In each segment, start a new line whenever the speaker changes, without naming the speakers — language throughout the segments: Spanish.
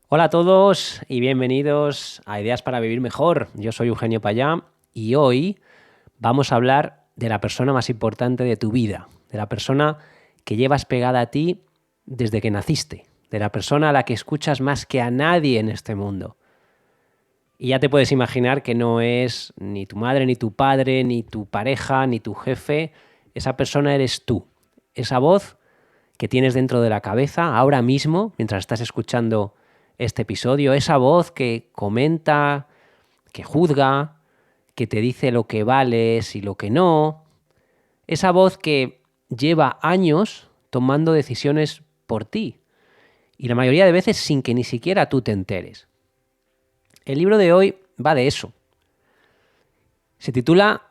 Hola a todos y bienvenidos a Ideas para Vivir Mejor. Yo soy Eugenio Payá y hoy vamos a hablar de la persona más importante de tu vida, de la persona que llevas pegada a ti desde que naciste, de la persona a la que escuchas más que a nadie en este mundo. Y ya te puedes imaginar que no es ni tu madre, ni tu padre, ni tu pareja, ni tu jefe. Esa persona eres tú. Esa voz que tienes dentro de la cabeza ahora mismo, mientras estás escuchando este episodio, esa voz que comenta, que juzga, que te dice lo que vales y lo que no, esa voz que lleva años tomando decisiones por ti y la mayoría de veces sin que ni siquiera tú te enteres. El libro de hoy va de eso. Se titula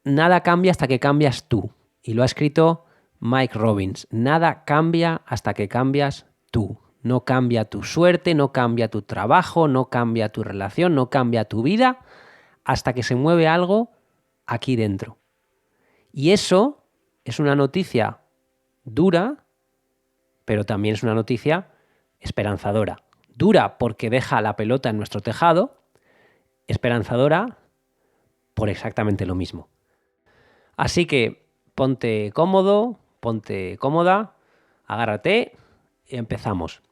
Nada cambia hasta que cambias tú y lo ha escrito Mike Robbins. Nada cambia hasta que cambias tú. No cambia tu suerte, no cambia tu trabajo, no cambia tu relación, no cambia tu vida hasta que se mueve algo aquí dentro. Y eso es una noticia dura, pero también es una noticia esperanzadora. Dura porque deja la pelota en nuestro tejado, esperanzadora por exactamente lo mismo. Así que ponte cómodo, ponte cómoda, agárrate y empezamos.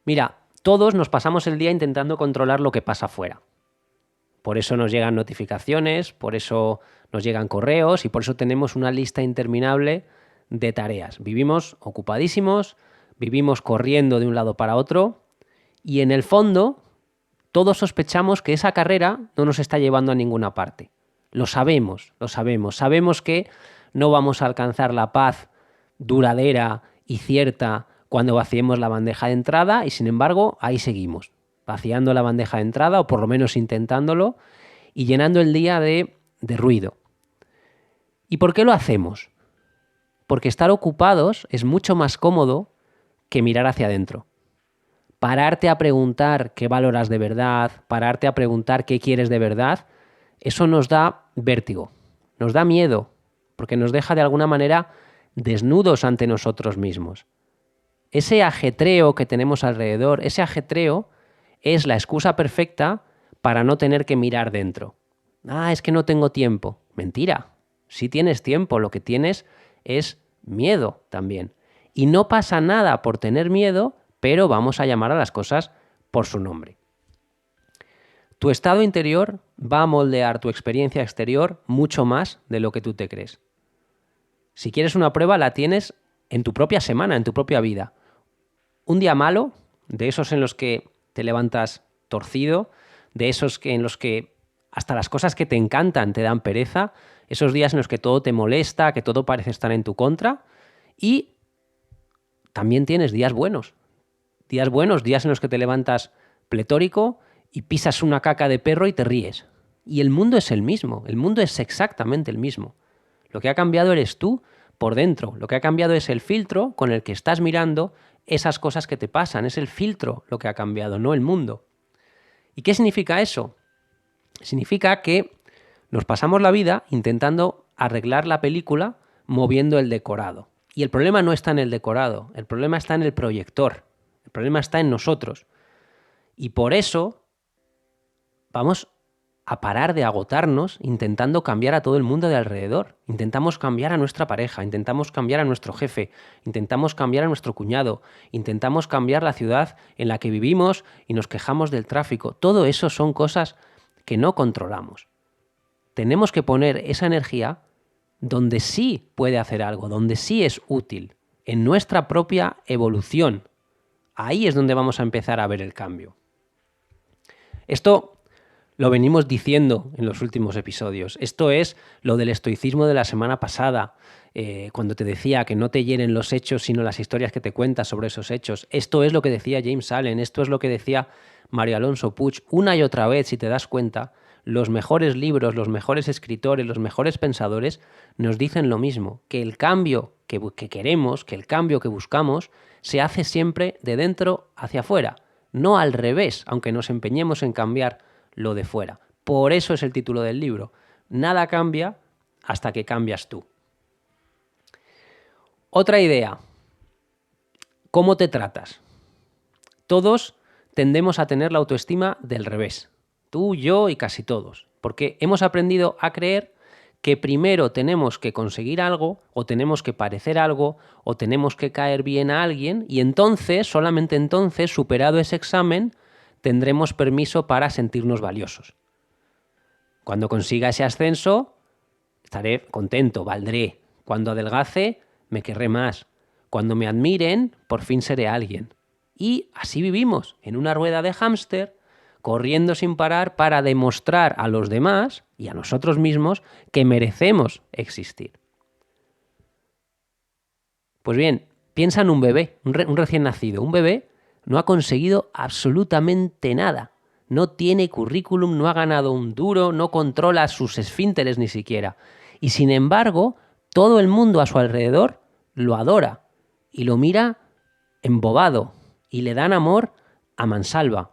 Mira, todos nos pasamos el día intentando controlar lo que pasa afuera. Por eso nos llegan notificaciones, por eso nos llegan correos y por eso tenemos una lista interminable de tareas. Vivimos ocupadísimos, vivimos corriendo de un lado para otro y en el fondo todos sospechamos que esa carrera no nos está llevando a ninguna parte. Lo sabemos, lo sabemos. Sabemos que no vamos a alcanzar la paz duradera y cierta cuando vaciemos la bandeja de entrada y sin embargo ahí seguimos, vaciando la bandeja de entrada o por lo menos intentándolo y llenando el día de ruido. ¿Y por qué lo hacemos? Porque estar ocupados es mucho más cómodo que mirar hacia adentro. Pararte a preguntar qué valoras de verdad, pararte a preguntar qué quieres de verdad, eso nos da vértigo, nos da miedo, porque nos deja de alguna manera desnudos ante nosotros mismos. Ese ajetreo que tenemos alrededor, ese ajetreo es la excusa perfecta para no tener que mirar dentro. Ah, es que no tengo tiempo. Mentira. Sí tienes tiempo, lo que tienes es miedo también. Y no pasa nada por tener miedo, pero vamos a llamar a las cosas por su nombre. Tu estado interior va a moldear tu experiencia exterior mucho más de lo que tú te crees. Si quieres una prueba, la tienes en tu propia semana, en tu propia vida. Un día malo, de esos en los que te levantas torcido, de esos en los que hasta las cosas que te encantan te dan pereza, esos días en los que todo te molesta, que todo parece estar en tu contra, y también tienes días buenos, días en los que te levantas pletórico y pisas una caca de perro y te ríes. Y el mundo es el mismo, el mundo es exactamente el mismo. Lo que ha cambiado eres tú por dentro, lo que ha cambiado es el filtro con el que estás mirando esas cosas que te pasan, es el filtro lo que ha cambiado, no el mundo. ¿Y qué significa eso? Significa que nos pasamos la vida intentando arreglar la película moviendo el decorado. Y el problema no está en el decorado, el problema está en el proyector, el problema está en nosotros. Y por eso vamos a parar de agotarnos intentando cambiar a todo el mundo de alrededor. Intentamos cambiar a nuestra pareja, intentamos cambiar a nuestro jefe, intentamos cambiar a nuestro cuñado, intentamos cambiar la ciudad en la que vivimos y nos quejamos del tráfico. Todo eso son cosas que no controlamos. Tenemos que poner esa energía donde sí puede hacer algo, donde sí es útil, en nuestra propia evolución. Ahí es donde vamos a empezar a ver el cambio. Esto lo venimos diciendo en los últimos episodios. Esto es lo del estoicismo de la semana pasada, cuando te decía que no te hieren los hechos, sino las historias que te cuentas sobre esos hechos. Esto es lo que decía James Allen, esto es lo que decía Mario Alonso Puig. Una y otra vez, si te das cuenta, los mejores libros, los mejores escritores, los mejores pensadores nos dicen lo mismo, que el cambio que queremos, que el cambio que buscamos, se hace siempre de dentro hacia afuera, no al revés, aunque nos empeñemos en cambiar lo de fuera. Por eso es el título del libro. Nada cambia hasta que cambias tú. Otra idea. ¿Cómo te tratas? Todos tendemos a tener la autoestima del revés. Tú, yo y casi todos. Porque hemos aprendido a creer que primero tenemos que conseguir algo, o tenemos que parecer algo, o tenemos que caer bien a alguien, y entonces, solamente entonces, superado ese examen, tendremos permiso para sentirnos valiosos. Cuando consiga ese ascenso, estaré contento, valdré. Cuando adelgace, me querré más. Cuando me admiren, por fin seré alguien. Y así vivimos, en una rueda de hámster, corriendo sin parar para demostrar a los demás y a nosotros mismos que merecemos existir. Pues bien, piensa en un bebé, un recién nacido. Un bebé no ha conseguido absolutamente nada. No tiene currículum, no ha ganado un duro, no controla sus esfínteres ni siquiera. Y sin embargo, todo el mundo a su alrededor lo adora y lo mira embobado y le dan amor a mansalva.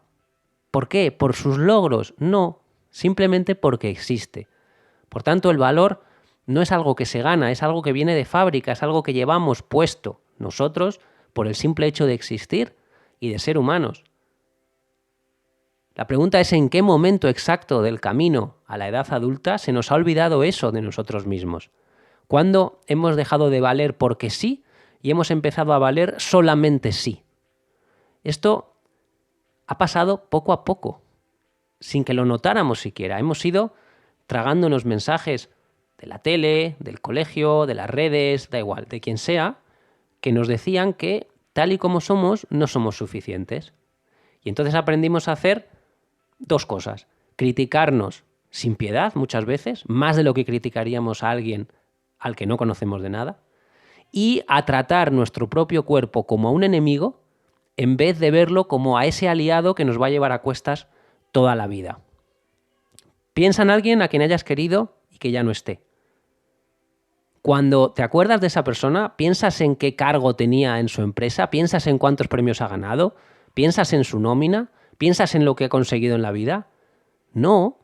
¿Por qué? ¿Por sus logros? No, simplemente porque existe. Por tanto, el valor no es algo que se gana, es algo que viene de fábrica, es algo que llevamos puesto nosotros por el simple hecho de existir y de ser humanos. La pregunta es en qué momento exacto del camino a la edad adulta se nos ha olvidado eso de nosotros mismos. ¿Cuándo hemos dejado de valer porque sí y hemos empezado a valer solamente sí? Esto ha pasado poco a poco, sin que lo notáramos siquiera. Hemos ido tragándonos mensajes de la tele, del colegio, de las redes, da igual, de quien sea, que nos decían que tal y como somos no somos suficientes. Y entonces aprendimos a hacer dos cosas: criticarnos sin piedad muchas veces, más de lo que criticaríamos a alguien al que no conocemos de nada, y a tratar nuestro propio cuerpo como a un enemigo en vez de verlo como a ese aliado que nos va a llevar a cuestas toda la vida. Piensa en alguien a quien hayas querido y que ya no esté. Cuando te acuerdas de esa persona, ¿piensas en qué cargo tenía en su empresa? ¿Piensas en cuántos premios ha ganado? ¿Piensas en su nómina? ¿Piensas en lo que ha conseguido en la vida? No.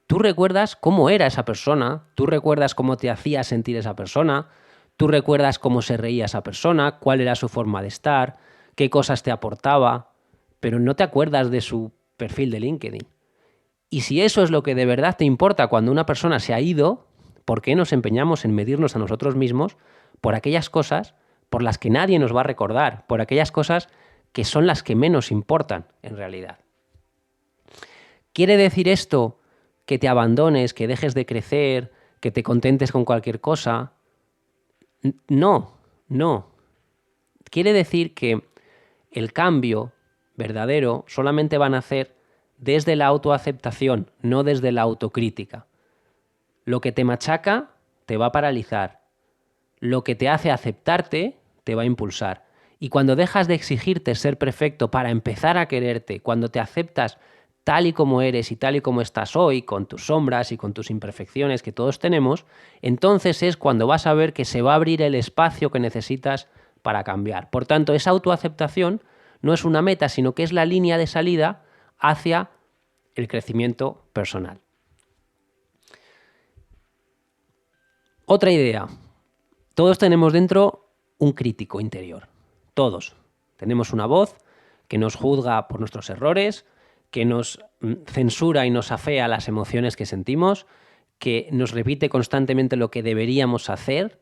Tú recuerdas cómo era esa persona, tú recuerdas cómo te hacía sentir esa persona, tú recuerdas cómo se reía esa persona, cuál era su forma de estar, qué cosas te aportaba, pero no te acuerdas de su perfil de LinkedIn. Y si eso es lo que de verdad te importa cuando una persona se ha ido, ¿por qué nos empeñamos en medirnos a nosotros mismos por aquellas cosas por las que nadie nos va a recordar, por aquellas cosas que son las que menos importan en realidad? ¿Quiere decir esto que te abandones, que dejes de crecer, que te contentes con cualquier cosa? No, no. Quiere decir que el cambio verdadero solamente va a nacer desde la autoaceptación, no desde la autocrítica. Lo que te machaca te va a paralizar. Lo que te hace aceptarte te va a impulsar. Y cuando dejas de exigirte ser perfecto para empezar a quererte, cuando te aceptas tal y como eres y tal y como estás hoy, con tus sombras y con tus imperfecciones que todos tenemos, entonces es cuando vas a ver que se va a abrir el espacio que necesitas para cambiar. Por tanto, esa autoaceptación no es una meta, sino que es la línea de salida hacia el crecimiento personal. Otra idea. Todos tenemos dentro un crítico interior. Todos. Tenemos una voz que nos juzga por nuestros errores, que nos censura y nos afea las emociones que sentimos, que nos repite constantemente lo que deberíamos hacer,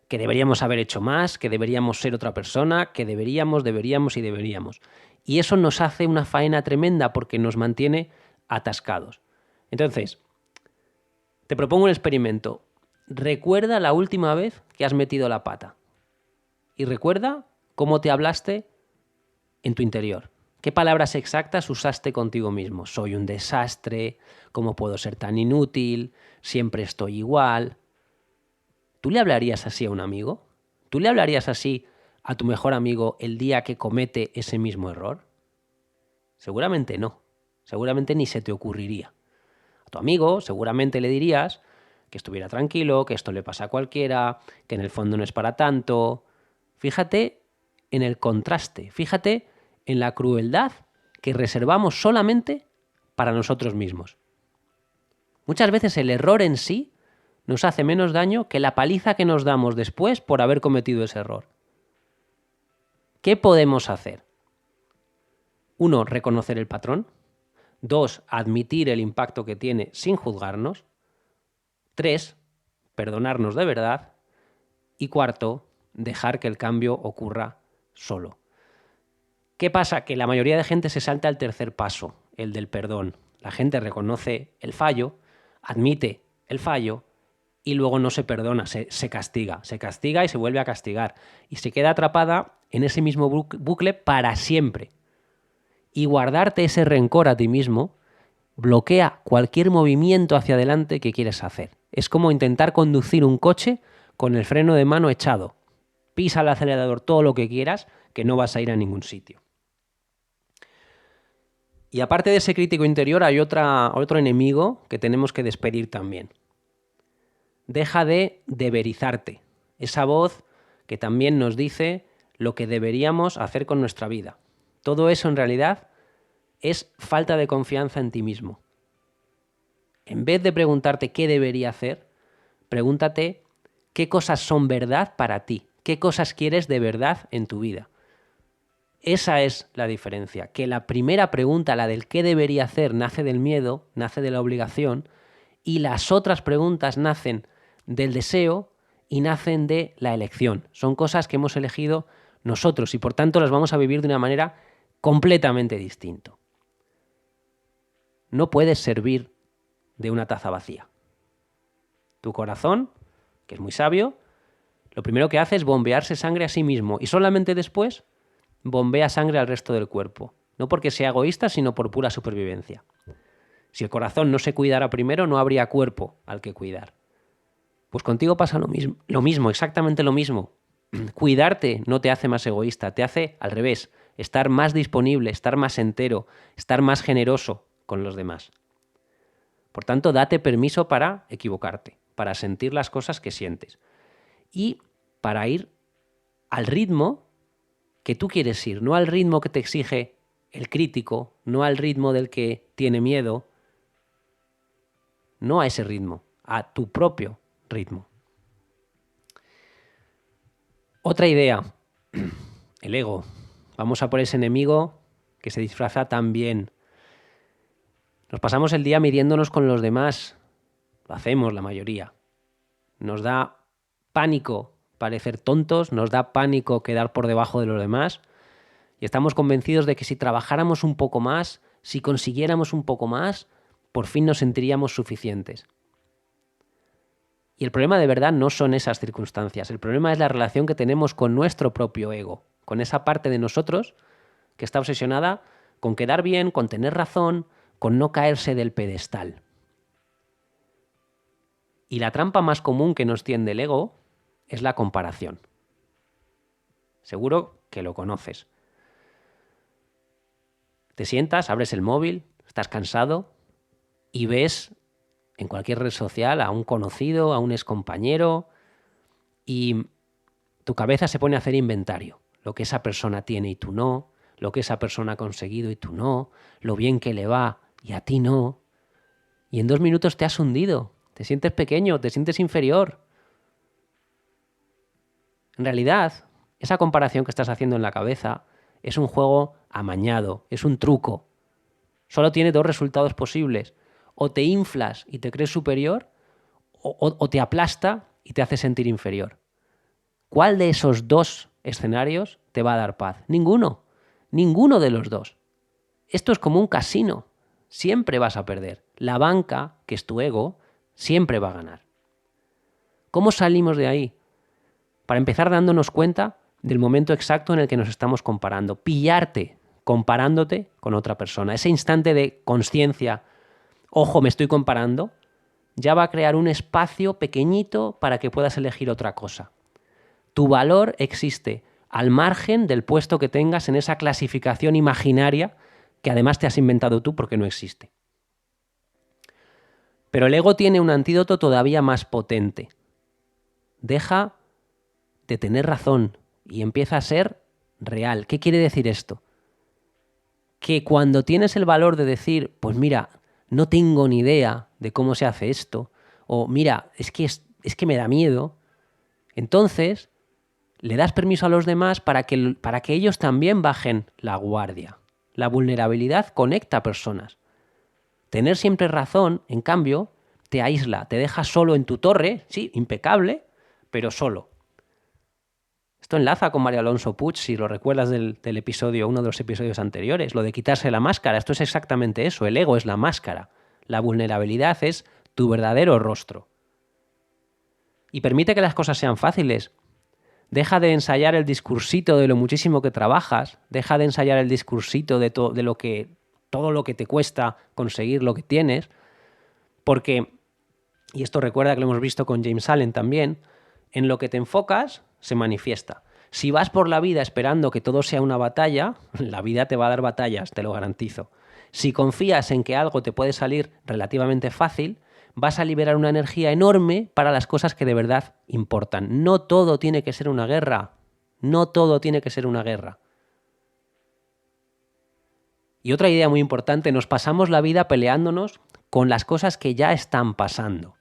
que deberíamos haber hecho más, que deberíamos ser otra persona, que deberíamos. Y eso nos hace una faena tremenda porque nos mantiene atascados. Entonces, te propongo un experimento. Recuerda la última vez que has metido la pata. Y recuerda cómo te hablaste en tu interior. ¿Qué palabras exactas usaste contigo mismo? Soy un desastre, ¿cómo puedo ser tan inútil? Siempre estoy igual. ¿Tú le hablarías así a un amigo? ¿Tú le hablarías así a tu mejor amigo el día que comete ese mismo error? Seguramente no. Seguramente ni se te ocurriría. A tu amigo seguramente le dirías que estuviera tranquilo, que esto le pasa a cualquiera, que en el fondo no es para tanto. Fíjate en el contraste, fíjate en la crueldad que reservamos solamente para nosotros mismos. Muchas veces el error en sí nos hace menos daño que la paliza que nos damos después por haber cometido ese error. ¿Qué podemos hacer? 1, reconocer el patrón. 2, admitir el impacto que tiene sin juzgarnos. 3, perdonarnos de verdad. Y 4, dejar que el cambio ocurra solo. ¿Qué pasa? Que la mayoría de gente se salta al tercer paso, el del perdón. La gente reconoce el fallo, admite el fallo y luego no se perdona, se castiga. Se castiga y se vuelve a castigar. Y se queda atrapada en ese mismo bucle para siempre. Y guardarte ese rencor a ti mismo bloquea cualquier movimiento hacia adelante que quieres hacer. Es como intentar conducir un coche con el freno de mano echado. Pisa el acelerador todo lo que quieras, que no vas a ir a ningún sitio. Y aparte de ese crítico interior hay otro enemigo que tenemos que despedir también. Deja de deberizarte. Esa voz que también nos dice lo que deberíamos hacer con nuestra vida. Todo eso en realidad es falta de confianza en ti mismo. En vez de preguntarte qué debería hacer, pregúntate qué cosas son verdad para ti, qué cosas quieres de verdad en tu vida. Esa es la diferencia, que la primera pregunta, la del qué debería hacer, nace del miedo, nace de la obligación, y las otras preguntas nacen del deseo y nacen de la elección. Son cosas que hemos elegido nosotros y por tanto las vamos a vivir de una manera completamente distinta. No puedes servir de una taza vacía. Tu corazón, que es muy sabio, lo primero que hace es bombearse sangre a sí mismo y solamente después bombea sangre al resto del cuerpo. No porque sea egoísta, sino por pura supervivencia. Si el corazón no se cuidara primero, no habría cuerpo al que cuidar. Pues contigo pasa lo mismo, exactamente lo mismo. Cuidarte no te hace más egoísta, te hace al revés, estar más disponible, estar más entero, estar más generoso con los demás. Por tanto, date permiso para equivocarte, para sentir las cosas que sientes y para ir al ritmo que tú quieres ir, no al ritmo que te exige el crítico, no al ritmo del que tiene miedo, no a ese ritmo, a tu propio ritmo. Otra idea, el ego. Vamos a por ese enemigo que se disfraza tan bien. Nos pasamos el día midiéndonos con los demás. Lo hacemos la mayoría. Nos da pánico parecer tontos, nos da pánico quedar por debajo de los demás y estamos convencidos de que si trabajáramos un poco más, si consiguiéramos un poco más, por fin nos sentiríamos suficientes. Y el problema de verdad no son esas circunstancias, el problema es la relación que tenemos con nuestro propio ego, con esa parte de nosotros que está obsesionada con quedar bien, con tener razón, con no caerse del pedestal. Y la trampa más común que nos tiende el ego es la comparación. Seguro que lo conoces. Te sientas, abres el móvil, estás cansado y ves en cualquier red social a un conocido, a un excompañero y tu cabeza se pone a hacer inventario. Lo que esa persona tiene y tú no, lo que esa persona ha conseguido y tú no, lo bien que le va y a ti no. Y en 2 minutos te has hundido, te sientes pequeño, te sientes inferior. En realidad, esa comparación que estás haciendo en la cabeza es un juego amañado, es un truco. Solo tiene 2 resultados posibles. O te inflas y te crees superior, o te aplasta y te hace sentir inferior. ¿Cuál de esos 2 escenarios te va a dar paz? Ninguno. Ninguno de los 2. Esto es como un casino. Siempre vas a perder. La banca, que es tu ego, siempre va a ganar. ¿Cómo salimos de ahí? Para empezar dándonos cuenta del momento exacto en el que nos estamos comparando. Pillarte comparándote con otra persona. Ese instante de consciencia, ojo, me estoy comparando, ya va a crear un espacio pequeñito para que puedas elegir otra cosa. Tu valor existe al margen del puesto que tengas en esa clasificación imaginaria que además te has inventado tú porque no existe. Pero el ego tiene un antídoto todavía más potente. Deja de tener razón y empieza a ser real. ¿Qué quiere decir esto? Que cuando tienes el valor de decir, pues mira, no tengo ni idea de cómo se hace esto, o mira, es que me da miedo, entonces le das permiso a los demás para que ellos también bajen la guardia. La vulnerabilidad conecta a personas. Tener siempre razón, en cambio, te aísla, te deja solo en tu torre, sí, impecable, pero solo. Esto enlaza con Mario Alonso Puig, si lo recuerdas del episodio, uno de los episodios anteriores, lo de quitarse la máscara. Esto es exactamente eso, el ego es la máscara. La vulnerabilidad es tu verdadero rostro. Y permite que las cosas sean fáciles. Deja de ensayar el discursito de lo muchísimo que trabajas, deja de ensayar el discursito de todo lo que te cuesta conseguir lo que tienes, porque, y esto recuerda que lo hemos visto con James Allen también, en lo que te enfocas se manifiesta. Si vas por la vida esperando que todo sea una batalla, la vida te va a dar batallas, te lo garantizo. Si confías en que algo te puede salir relativamente fácil, vas a liberar una energía enorme para las cosas que de verdad importan. No todo tiene que ser una guerra. No todo tiene que ser una guerra. Y otra idea muy importante, nos pasamos la vida peleándonos con las cosas que ya están pasando.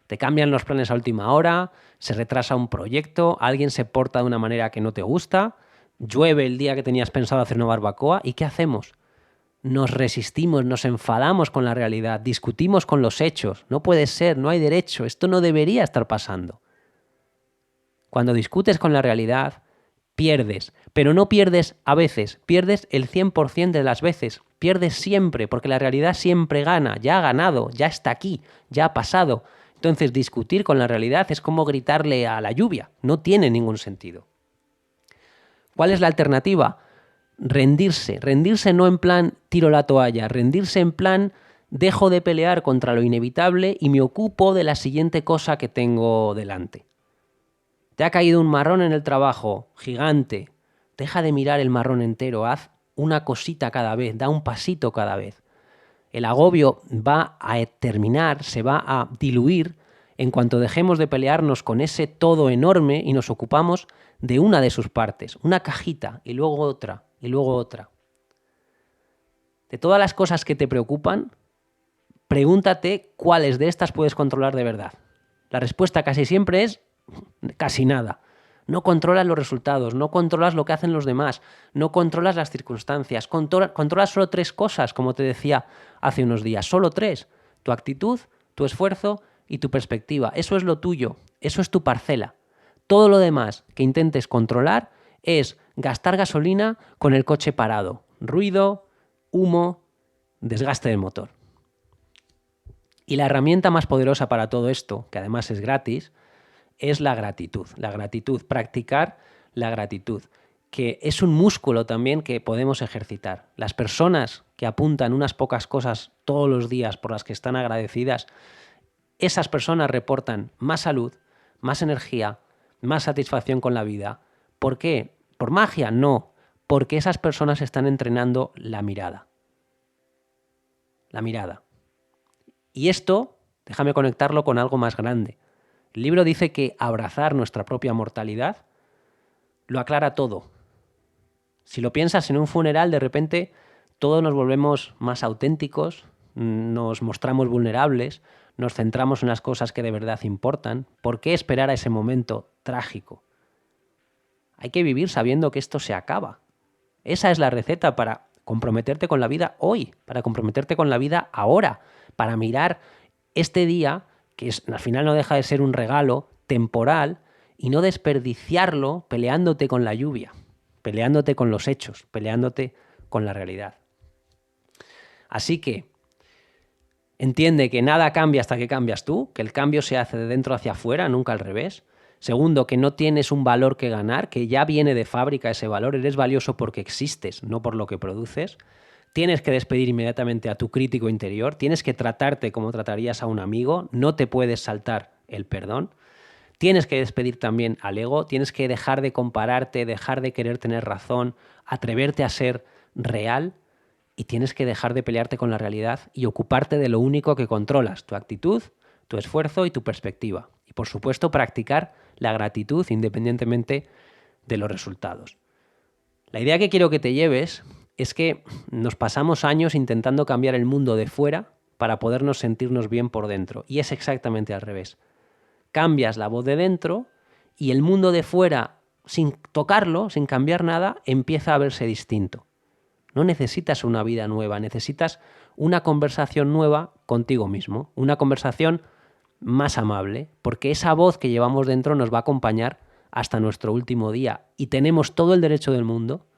Te cambian los planes a última hora, se retrasa un proyecto, alguien se porta de una manera que no te gusta, llueve el día que tenías pensado hacer una barbacoa, ¿y qué hacemos? Nos resistimos, nos enfadamos con la realidad, discutimos con los hechos. No puede ser, no hay derecho, esto no debería estar pasando. Cuando discutes con la realidad, pierdes, pero no pierdes a veces, pierdes el 100% de las veces, pierdes siempre, porque la realidad siempre gana, ya ha ganado, ya está aquí, ya ha pasado. Entonces, discutir con la realidad es como gritarle a la lluvia, no tiene ningún sentido. ¿Cuál es la alternativa? Rendirse no en plan tiro la toalla, rendirse en plan dejo de pelear contra lo inevitable y me ocupo de la siguiente cosa que tengo delante. Te ha caído un marrón en el trabajo, gigante, deja de mirar el marrón entero, haz una cosita cada vez, da un pasito cada vez. El agobio va a terminar, se va a diluir en cuanto dejemos de pelearnos con ese todo enorme y nos ocupamos de una de sus partes, una cajita y luego otra y luego otra. De todas las cosas que te preocupan, pregúntate cuáles de estas puedes controlar de verdad. La respuesta casi siempre es casi nada. No controlas los resultados, no controlas lo que hacen los demás, no controlas las circunstancias, controlas solo 3 cosas, como te decía hace unos días, solo 3. Tu actitud, tu esfuerzo y tu perspectiva. Eso es lo tuyo, eso es tu parcela. Todo lo demás que intentes controlar es gastar gasolina con el coche parado. Ruido, humo, desgaste del motor. Y la herramienta más poderosa para todo esto, que además es gratis, es la gratitud. La gratitud, practicar la gratitud, que es un músculo también que podemos ejercitar. Las personas que apuntan unas pocas cosas todos los días por las que están agradecidas, esas personas reportan más salud, más energía, más satisfacción con la vida. ¿Por qué? ¿Por magia? No, porque esas personas están entrenando la mirada. La mirada. Y esto, déjame conectarlo con algo más grande. El libro dice que abrazar nuestra propia mortalidad lo aclara todo. Si lo piensas en un funeral, de repente todos nos volvemos más auténticos, nos mostramos vulnerables, nos centramos en las cosas que de verdad importan. ¿Por qué esperar a ese momento trágico? Hay que vivir sabiendo que esto se acaba. Esa es la receta para comprometerte con la vida hoy, para comprometerte con la vida ahora, para mirar este día, que al final no deja de ser un regalo temporal, y no desperdiciarlo peleándote con la lluvia, peleándote con los hechos, peleándote con la realidad. Así que entiende que nada cambia hasta que cambias tú, que el cambio se hace de dentro hacia afuera, nunca al revés. Segundo, que no tienes un valor que ganar, que ya viene de fábrica ese valor, eres valioso porque existes, no por lo que produces. Tienes que despedir inmediatamente a tu crítico interior, tienes que tratarte como tratarías a un amigo, no te puedes saltar el perdón. Tienes que despedir también al ego, tienes que dejar de compararte, dejar de querer tener razón, atreverte a ser real y tienes que dejar de pelearte con la realidad y ocuparte de lo único que controlas, tu actitud, tu esfuerzo y tu perspectiva. Y por supuesto practicar la gratitud independientemente de los resultados. La idea que quiero que te lleves es que nos pasamos años intentando cambiar el mundo de fuera para podernos sentirnos bien por dentro y es exactamente al revés. Cambias la voz de dentro y el mundo de fuera, sin tocarlo, sin cambiar nada, empieza a verse distinto. No necesitas una vida nueva, necesitas una conversación nueva contigo mismo, una conversación más amable, porque esa voz que llevamos dentro nos va a acompañar hasta nuestro último día y tenemos todo el derecho del mundo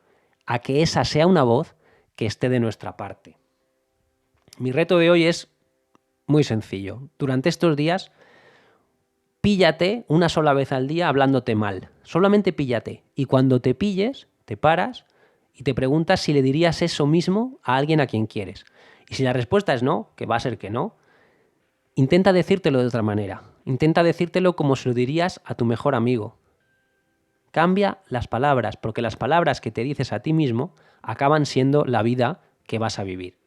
a que esa sea una voz que esté de nuestra parte. Mi reto de hoy es muy sencillo. Durante estos días, píllate una sola vez al día hablándote mal. Solamente píllate. Y cuando te pilles, te paras y te preguntas si le dirías eso mismo a alguien a quien quieres. Y si la respuesta es no, que va a ser que no, intenta decírtelo de otra manera. Intenta decírtelo como se lo dirías a tu mejor amigo. Cambia las palabras, porque las palabras que te dices a ti mismo acaban siendo la vida que vas a vivir.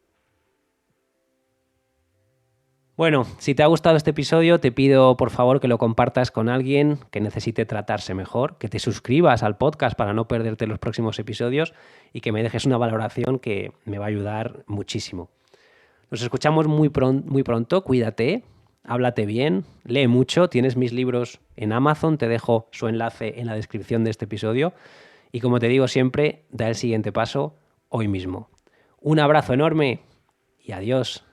Bueno, si te ha gustado este episodio, te pido por favor que lo compartas con alguien que necesite tratarse mejor, que te suscribas al podcast para no perderte los próximos episodios y que me dejes una valoración que me va a ayudar muchísimo. Nos escuchamos muy pronto, cuídate, háblate bien, lee mucho, tienes mis libros en Amazon, te dejo su enlace en la descripción de este episodio y como te digo siempre, da el siguiente paso hoy mismo. Un abrazo enorme y adiós.